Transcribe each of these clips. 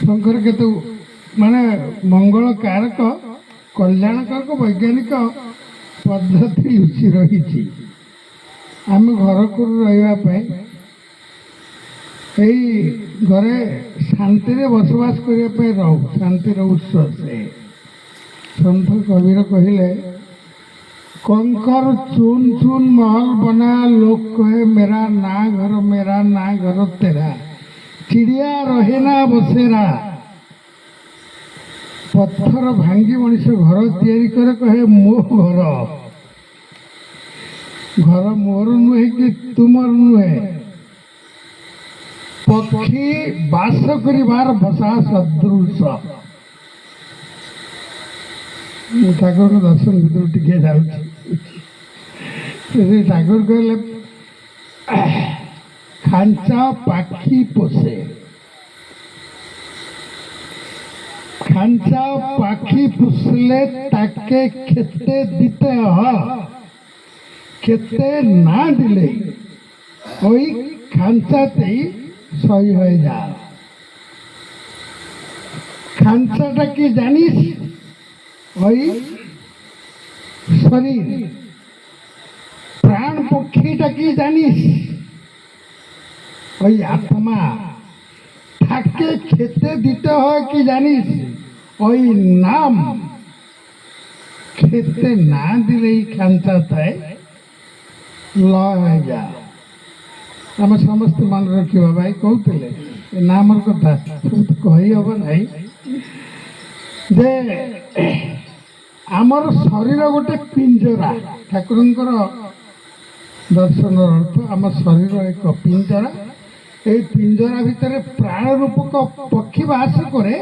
ଶଙ୍କର କେତୁ ମାନେ ମଙ୍ଗଳ କାରକ କଲ୍ୟାଣକାରକ ବୈଜ୍ଞାନିକ ପଦ୍ଧତି ଲୁଚି ରହିଛି। ଆମେ ଘରକୁ ରହିବା ପାଇଁ ଏଇ ଘରେ ଶାନ୍ତିରେ ବସବାସ କରିବା ପାଇଁ ରହୁ, ଶାନ୍ତିର ଉତ୍ସ ସେ। ସନ୍ଥ କବିର କହିଲେ कंकर चून चून महल बना, लोग कहे मेरा ना घर तेरा, चिड़िया रहे ना बसेरा। पत्थर भांगी मनीष घर तैयारी करे कहे मो घर, घर मोर नुहे कि तुमर नुहे। पक्षी बास करिवार बसा सदृश। ठाकुर दर्शन भर टे जाऊँ ठाकुर कहले खांचा पाखी पोसे, खांचा पाखी पुसले ताके खेते दीते ह, खेते ना दिले ওই খাঞ্চাতেই সই হয়ে যা। খাঞ্চাটা কি জানিস? ওই শরীর। প্রাণ পক্ষীটা কি জানিস? ওই আত্মা। তাকে খেতে দিতে হয় কি জানিস? ওই নাম। খেতে না দিলেই খাঞ্চাটায় লয় হয়ে যা। ଆମେ ସମସ୍ତେ ମନେ ରଖିବା। ଭାଇ କହୁଥିଲେ ଏ ନାମର କଥା କହି ହବ ନାହିଁ ଯେ ଆମର ଶରୀର ଗୋଟେ ପିଞ୍ଜରା। ଠାକୁରଙ୍କର ଦର୍ଶନର ଅର୍ଥ ଆମ ଶରୀର ଏକ ପିଞ୍ଜରା। এই ପିଞ୍ଜରା ଭିତରେ ପ୍ରାଣ ରୂପକ ପକ୍ଷୀ ବାସ କରେ,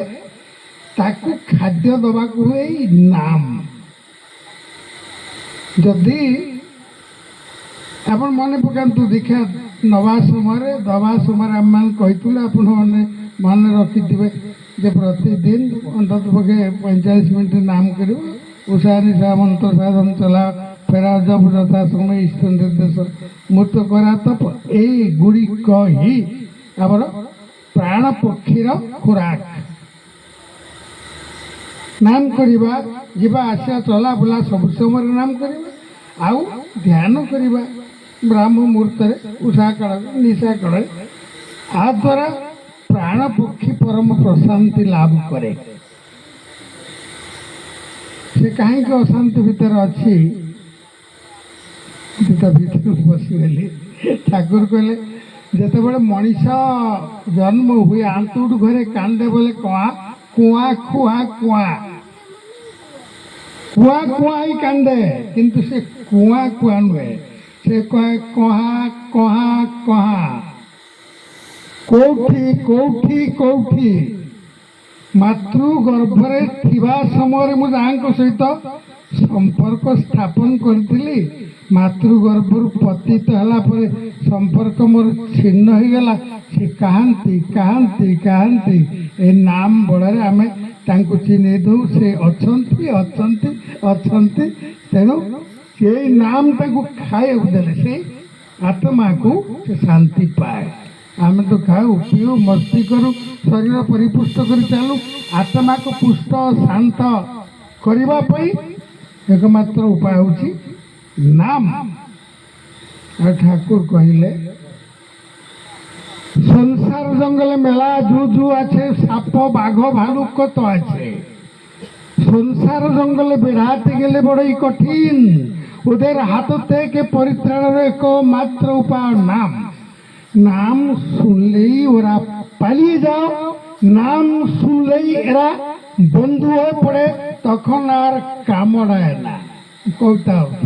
ତାକୁ ଖାଦ୍ୟ ଦେବାକୁ ହୁଏ ଏଇ ନାମ। ଯଦି ଆପଣ ମନେ ପକାନ୍ତୁ ଦୀକ୍ଷା ନବା ସମୟରେ ଦବା ସମୟରେ ଆମମାନେ କହିଥିଲେ, ଆପଣମାନେ ମନେ ରଖିଥିବେ ଯେ ପ୍ରତିଦିନ ଅନ୍ତତଃ ପକ୍ଷେ 45 ମିନିଟ୍ ନାମ କରିବ। ଉଷା ନିଶା ମନ୍ତ୍ର ସାଧନ ଚଲା ଫେରା ଜପ ଯଥା ସମୟ ଇଷ୍ଟ ନିର୍ଦ୍ଦେଶ ମୃତ କରା ତପ, এইଗୁଡ଼ିକ ହିଁ ଆମର ପ୍ରାଣ ପକ୍ଷୀର ଖୋରାକ। ନାମ କରିବା, ଯିବା ଆସିବା ଚଲା ବୁଲା ସବୁ ସମୟରେ ନାମ କରିବା, ଆଉ ଧ୍ୟାନ କରିବା ବ୍ରାହ୍ମ ମୁହୂର୍ତ୍ତରେ, ଉଷା କାଳରେ, ନିଶା କାଳରେ। ଆ ଦ୍ୱାରା ପ୍ରାଣ ପକ୍ଷୀ ପରମ ପ୍ରଶାନ୍ତି ଲାଭ କରେ। ସେ କାହିଁକି ଅଶାନ୍ତି ଭିତରେ ଅଛି? ତା ଭିତରକୁ ପଶିଗଲି। ଠାକୁର କହିଲେ ଯେତେବେଳେ ମଣିଷ ଜନ୍ମ ହୁଏ ଆନ୍ତୁଡୁ ଘରେ କାନ୍ଦେ ବୋଲେ କୁଆ କୁଆ ଖୁଆ କୁଆ କୁଆ କୁଆ ହିଁ କାନ୍ଦେ, କିନ୍ତୁ ସେ କୁଆ କୁଆ ନୁହେଁ, ସେ କହେ କହା କହା କହା, କୋଉଠି କୋଉଠି କୋଉଠି। ମାତୃ ଗର୍ଭରେ ଥିବା ସମୟରେ ମୁଁ ଯାହାଙ୍କ ସହିତ ସମ୍ପର୍କ ସ୍ଥାପନ କରିଥିଲି, ମାତୃ ଗର୍ଭରୁ ପତିତ ହେଲା ପରେ ସମ୍ପର୍କ ମୋର ଛିନ୍ନ ହେଇଗଲା। ସେ କାହାନ୍ତି କାହାନ୍ତି କାହାନ୍ତି, ଏ ନାମ ବଳରେ ଆମେ ତାଙ୍କୁ ଚିହ୍ନେଇ ଦେଉ। ସେ ଅଛନ୍ତି ଅଛନ୍ତି ଅଛନ୍ତି। ତେଣୁ ସେଇ ନାମ ତାକୁ ଖାଇବାକୁ ଦେଲେ ସେଇ ଆତ୍ମାକୁ ସେ ଶାନ୍ତି ପାଏ। ଆମେ ତ ଖାଉ ପିଉ ମସ୍ତି କରୁ, ଶରୀର ପରିପୁଷ୍ଟ କରି ଚାଲୁ। ଆତ୍ମାକୁ ପୁଷ୍ଟ ଶାନ୍ତ କରିବା ପାଇଁ একমাত্র উপায় হচ্ছে নাম। আর ঠাকুর কহিলে সংসার জঙ্গলে মেলা জু আছে, সাপ বাঘ ভালুক কত আছে। সংসার জঙ্গলে বেড়াতে গেলে বড়ই কঠিন, ওদের হাত থেকে পরিত্রাণের একমাত্র উপায় নাম। নাম শুনলেই ওরা পালিয়ে যাও, নাম শুনলেই এরা বন্ধু হয়ে পড়ে, তখন আর কামড়ায় না। কোনটা অর্থ?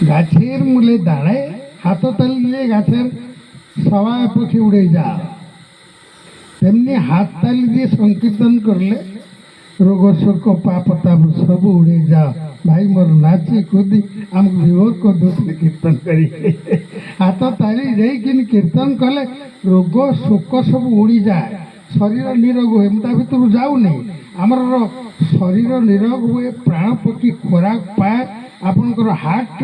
গাছের মূলে দাঁড়ায়, হাত তালি দিয়ে গাছের সবাই পাখি উড়ে যাও, তেমনি হাত তালি দিয়ে সংকীর্তন করলে রোগ শোক পাপ তাপ সবু উড়ে যাও। ভাই মোর নাচি কুদি আমাকে বিভোর করদে কীর্তন করি। হাত তালি ଦେଇକିନି কীর্তন কলে রোগ শোক সবু উড়ি যায়, শরীর নিরোগ ହୁଏ। ମୁଁ ତା ଭିତରୁ ଯାଉନି। ଆମର ଶରୀର ନିରୋଗ ହୁଏ, ପ୍ରାଣ ପକ୍ଷୀ ଖୋରାକ ପାଏ, ଆପଣଙ୍କର ହାର୍ଟ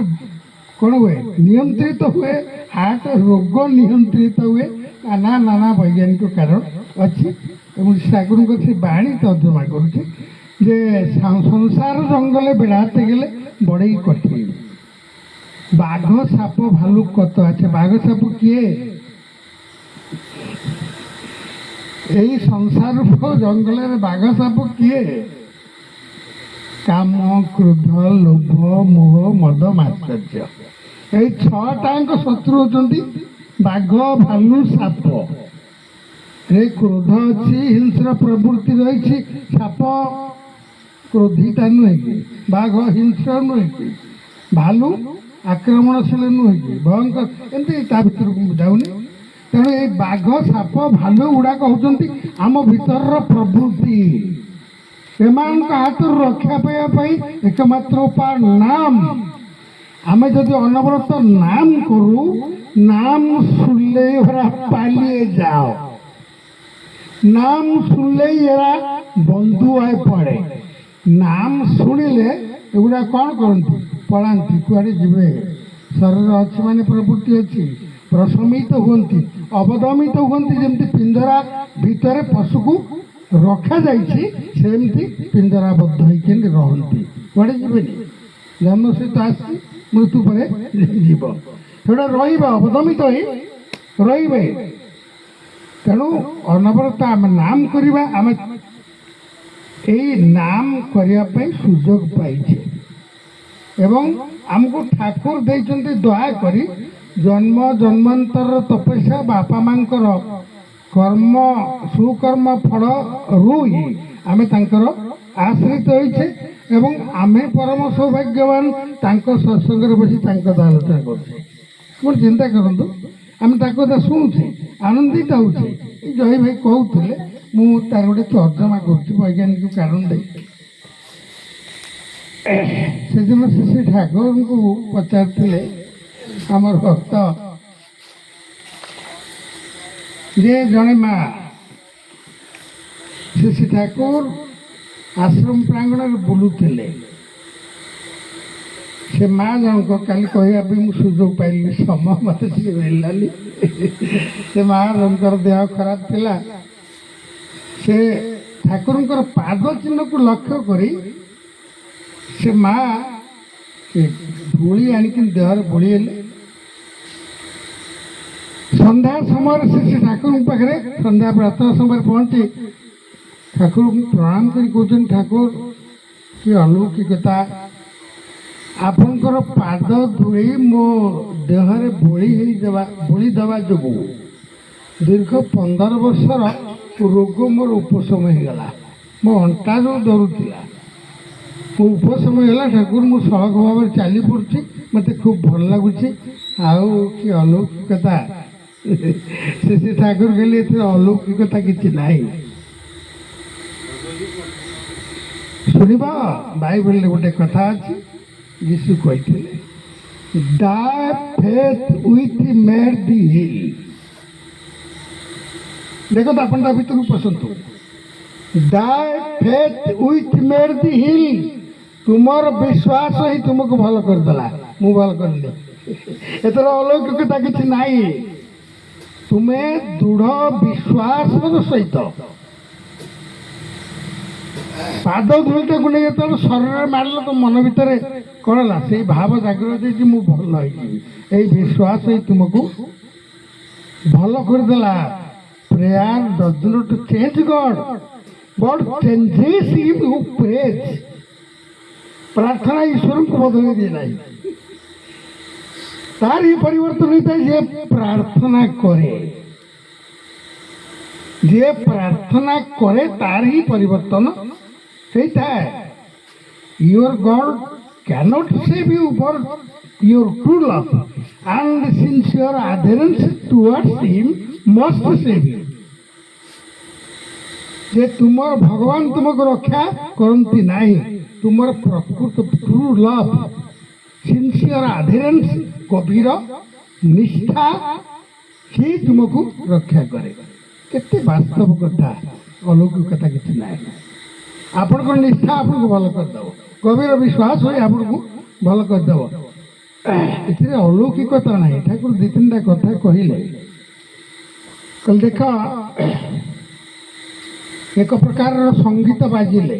କ'ଣ ହୁଏ? ନିୟନ୍ତ୍ରିତ ହୁଏ। ହାର୍ଟ ରୋଗ ନିୟନ୍ତ୍ରିତ ହୁଏ, ନାନା ବୈଜ୍ଞାନିକ କାରଣ ଅଛି ଏବଂ ଠାକୁରଙ୍କ ସେ ବାଣୀ ତର୍ଜମା କରୁଛି ଯେ ସଂସାର ଜଙ୍ଗলে বেড়াতে গেলে বড়ই কঠিন। বাঘ সাপ ভালুক কত আছে, বাঘ সাপ কিয়ে? এই সংসার জঙ্গলের বাঘ সাপ কিয়ে? কাম ক্ରୋଧ লোভ মোহ মদ মাৎসর্য, এই ছটাଙ୍କ শত্রু হচ্ছেন বাঘ ভালু সাপ। রে ক্ରୋଧ ଅଛି, ହିଂସ୍ର ପ୍ରବୃତ୍ତି ରହିଛି, ସାପ କ୍ରୋଧିଟା ନୁହେଁ କି, ବାଘ ହିଂସ୍ର ନୁହେଁ କି, ଭାଲୁ ଆକ୍ରମଣଶୀଳ ନୁହେଁ କି, ଭୟଙ୍କର, ଏମିତି ତା ଭିତରକୁ ମୁଁ ଯାଉନି। ତେଣୁ ଏଇ ବାଘ ସାପ ଭାଲୁ ଗୁଡ଼ାକ ହେଉଛନ୍ତି ଆମ ଭିତରର ପ୍ରବୃତ୍ତି। ଏମାନଙ୍କ ହାତରୁ ରକ୍ଷା ପାଇବା ପାଇଁ ଏକମାତ୍ର ଉପାୟ ନାମ। ଆମେ ଯଦି ଅନବରତ নাম করু, নাম শুনলেই ওরা পালিয়ে যাও, নাম শুনলেই এরা বন্ধু হয়ে পড়ে। নাম শুনিলে এগুলা কଣ କରନ୍ତି? ପଳାନ୍ତି, କୁଆଡ଼େ ଯିବେ? ଶରୀର ଅଛି ମାନେ ପ୍ରବୃତ୍ତି ଅଛି, ପ୍ରଶମିତ ହୁଅନ୍ତି, ଅବଦମିତ ହୁଅନ୍ତି। ଯେମିତି ପିଞ୍ଜରା ଭିତରେ ପଶୁକୁ ରଖାଯାଇଛି ସେମିତି ପିଞ୍ଜରାବଦ୍ଧ ହେଇକି ରହନ୍ତି, କୁଆଡ଼େ ଯିବେନି। ଜନ୍ମ ସହିତ ଆସିଛି, ମୃତ୍ୟୁ ପରେ ଯିବ, ସେଗୁଡ଼ା ରହିବେ, ଅବଦମିତ ହେଇ ରହିବେ। ତେଣୁ ଅନବରତ ଆମେ ନାମ କରିବା। ଆମେ এই নাম କରିବା ପାଇଁ ସୁଯୋଗ ପାଇଛେ ଏବଂ ଆମକୁ ଠାକୁର ଦେଇଛନ୍ତି ଦୟାକରି ଜନ୍ମ ଜନ୍ମାନ୍ତରର ତପସ୍ୟା, ବାପା ମାଙ୍କର କର୍ମ ସୁକର୍ମ ଫଳରୁ ହିଁ ଆମେ ତାଙ୍କର ଆଶ୍ରିତ ହୋଇଛେ ଏବଂ ଆମେ ପରମ ସୌଭାଗ୍ୟବାନ ତାଙ୍କ ସତ୍ସଙ୍ଗରେ ବସି ତାଙ୍କ ଆଲୋଚନା କରୁଛେ। ଆପଣ ଚିନ୍ତା କରନ୍ତୁ, ଆମେ ତାଙ୍କ କଥା ଶୁଣୁଛେ, ଆନନ୍ଦିତ ହେଉଛେ। ଜୟ ଭାଇ କହୁଥିଲେ, ମୁଁ ତାର ଗୋଟେ ତର୍ଜମା କରୁଛି ବୈଜ୍ଞାନିକ କାରଣ ଦେଇ। ସେଦିନ ଶ୍ରୀ ଠାକୁରଙ୍କୁ ପଚାରିଥିଲେ ଆମର ଭକ୍ତ ଯେ ଜଣେ ମା, ଶ୍ରୀ ଠାକୁର ଆଶ୍ରମ ପ୍ରାଙ୍ଗଣରେ ବୁଲୁଥିଲେ। ସେ ମା ଜଣକ କାଲି କହିବା ପାଇଁ ମୁଁ ସୁଯୋଗ ପାଇଲି, ସମୟ ମୋତେ ଟିକେ ମିଳିଲାନି। ସେ ମା ଜଣଙ୍କର ଦେହ ଖରାପ ଥିଲା। ସେ ଠାକୁରଙ୍କର ପାଦ ଚିହ୍ନକୁ ଲକ୍ଷ୍ୟ କରି ସେ ମା ଧୂଳି ଆଣିକି ଦେହରେ ବୋଳିହେଲେ। ସନ୍ଧ୍ୟା ସମୟରେ ସେ ଠାକୁରଙ୍କ ପାଖରେ ସନ୍ଧ୍ୟା ପ୍ରାର୍ଥନା ସମୟରେ ପହଞ୍ଚି ଠାକୁରଙ୍କୁ ପ୍ରଣାମ କରି କହୁଛନ୍ତି, ଠାକୁର କି ଅଲୌକିକତା, ଆପଣଙ୍କର ପାଦ ଧୂଳି ମୋ ଦେହରେ ବୋଳି ଦେବା ଯୋଗୁଁ ଦୀର୍ଘ 15 ବର୍ଷର ରୋଗ ମୋର ଉପଶମ ହେଇଗଲା। ମୋ ଅଣ୍ଟା ଯେଉଁ ଧରୁଥିଲା ମୋ ଉପଶମ ହେଇଗଲା। ଠାକୁର ମୁଁ ସହଜ ଭାବରେ ଚାଲି ପଡ଼ୁଛି, ମୋତେ ଖୁବ୍ ଭଲ ଲାଗୁଛି। ଆଉ କି ଅଲୌକିକତା। ସେ ଠାକୁର କହିଲେ ଏଥିରେ ଅଲୌକିକତା କିଛି ନାହିଁ। ଶୁଣିବ, ବାଇବେଲରେ ଗୋଟେ କଥା ଅଛି, ଯୀଶୁ କହିଥିଲେ, thy faith with made thee heal। ଦେଖନ୍ତୁ ଆପଣ ତା ଭିତରକୁ ପଶନ୍ତୁ। thy faith with made thee heal। ତୁମର ବିଶ୍ୱାସ ହିଁ ତୁମକୁ ଭଲ କରିଦେଲା, ମୁଁ ଭଲ କରିଲି। ଏଥର ଅଲୌକିକତା କିଛି ନାହିଁ। ତୁମେ ଦୃଢ଼ ବିଶ୍ୱାସର ସହିତ ପାଦ ଧୂଳିଟାକୁ ନେଇ ଯେତେବେଳେ ଶରୀରରେ ମାରିଲ, ତ ମନ ଭିତରେ କ'ଣ ହେଲା? ସେଇ ଭାବ ଜାଗ୍ରତ ହେଇଛି, ମୁଁ ଭଲ ହେଇଯିବି। ଏଇ ବିଶ୍ୱାସ ହିଁ ତୁମକୁ ଭଲ କରିଦେଲା। Prayer does not change God, but changes him who prays. ପ୍ରାର୍ଥନା ଈଶ୍ୱରଙ୍କୁ ବଦଳେଇ ଦିଏ ନାହିଁ, ତାର ହିଁ ପରିବର୍ତ୍ତନ ହେଇଥାଏ ଯିଏ ପ୍ରାର୍ଥନା କରେ। ଯିଏ ପ୍ରାର୍ଥନା କରେ ତାର ହିଁ ପରିବର୍ତ୍ତନ ହେଇଥାଏ। Your god cannot save you, for your true love and sincere adherence towards him must save you। ଯେ ତୁମର ଭଗବାନ ତୁମକୁ ରକ୍ଷା କରନ୍ତି ନାହିଁ, ତୁମର ପ୍ରକୃତ ଟ୍ରୁ ଲଭ୍, ସିନସିୟର ଆଧେରେନ୍ସ, ଗଭୀର ନିଷ୍ଠା ହିଁ ତୁମକୁ ରକ୍ଷା କରେ। କେତେ ବାସ୍ତବ କଥା, ଅଲୌକିକତା କିଛି ନାହିଁ। ଆପଣଙ୍କର ନିଷ୍ଠା ଆପଣଙ୍କୁ ଭଲ କରିଦେବ, ଗଭୀର ବିଶ୍ୱାସ ହୋଇ ଆପଣଙ୍କୁ ଭଲ କରିଦେବ। ଏଥିରେ ଅଲୌକିକତା ନାହିଁ। ଠାକୁର 2-3ଟା କଥା କହିଲେ। କହିଲେ ଦେଖ ଏକ ପ୍ରକାରର ସଙ୍ଗୀତ ବାଜିଲେ